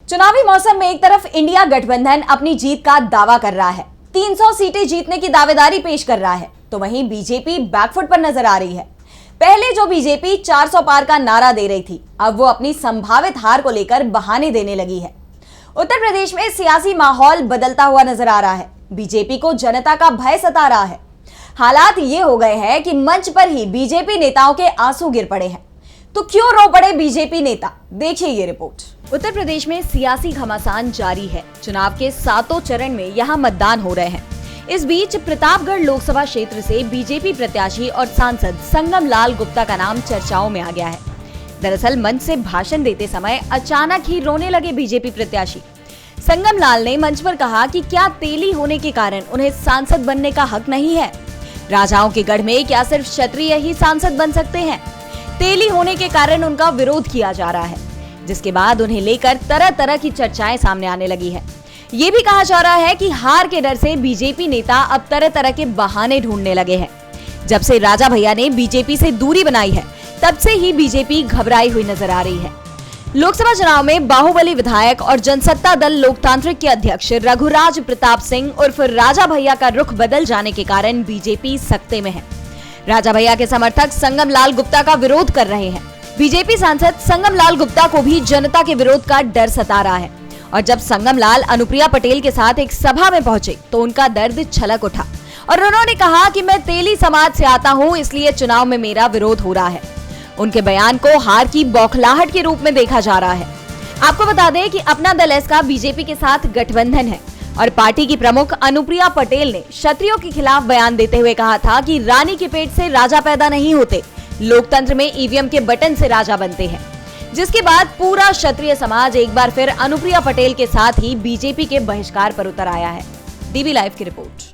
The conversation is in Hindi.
चुनावी मौसम में एक तरफ इंडिया गठबंधन अपनी जीत का दावा कर रहा है, 300 सीटें जीतने की दावेदारी पेश कर रहा है, तो वहीं बीजेपी बैकफुट पर नजर आ रही है। पहले जो बीजेपी 400 पार का नारा दे रही थी, अब वो अपनी संभावित हार को लेकर बहाने देने लगी है। उत्तर प्रदेश में सियासी माहौल बदलता हुआ नजर आ रहा है। बीजेपी को जनता का भय सता रहा है। हालात ये हो गए हैं कि मंच पर ही बीजेपी नेताओं के आंसू गिर पड़े हैं। तो क्यों रो पड़े बीजेपी नेता, देखिए ये रिपोर्ट। उत्तर प्रदेश में सियासी घमासान जारी है। चुनाव के 7 चरण में यहां मतदान हो रहे हैं। इस बीच प्रतापगढ़ लोकसभा क्षेत्र से बीजेपी प्रत्याशी और सांसद संगम लाल गुप्ता का नाम चर्चाओं में आ गया है। दरअसल मंच से भाषण देते समय अचानक ही रोने लगे बीजेपी प्रत्याशी। संगम लाल ने मंच पर कहा कि क्या तेली होने के कारण उन्हें सांसद बनने का हक नहीं है? राजाओं के गढ़ में क्या सिर्फ क्षत्रिय ही सांसद बन सकते हैं? तेली होने के कारण उनका विरोध किया जा रहा है, जिसके बाद उन्हें लेकर तरह तरह की चर्चाएं सामने आने लगी है। ये भी कहा जा रहा है कि हार के डर से बीजेपी नेता अब तरह तरह के बहाने ढूंढने लगे हैं। जब से राजा भैया ने बीजेपी से दूरी बनाई है, तब से ही बीजेपी घबराई हुई नजर आ रही है। लोकसभा चुनाव में बाहुबली विधायक और जनसत्ता दल लोकतांत्रिक के अध्यक्ष रघुराज प्रताप सिंह उर्फ राजा भैया का रुख बदल जाने के कारण बीजेपी सकते में है। राजा भैया के समर्थक संगम लाल गुप्ता का विरोध कर रहे हैं। बीजेपी सांसद संगम लाल गुप्ता को भी जनता के विरोध का डर सता रहा है, और जब संगम लाल अनुप्रिया पटेल के साथ एक सभा में पहुंचे तो उनका दर्द छलक उठा और उन्होंने कहा कि मैं तेली समाज से आता हूं, इसलिए चुनाव में मेरा विरोध हो रहा है। उनके बयान को हार की बौखलाहट के रूप में देखा जा रहा है। आपको बता दें कि अपना दल एस का बीजेपी के साथ गठबंधन है और पार्टी की प्रमुख अनुप्रिया पटेल ने क्षत्रियों के खिलाफ बयान देते हुए कहा था कि रानी के पेट से राजा पैदा नहीं होते, लोकतंत्र में ईवीएम के बटन से राजा बनते हैं। जिसके बाद पूरा क्षत्रिय समाज एक बार फिर अनुप्रिया पटेल के साथ ही बीजेपी के बहिष्कार पर उतर आया है। डीवी लाइव की रिपोर्ट।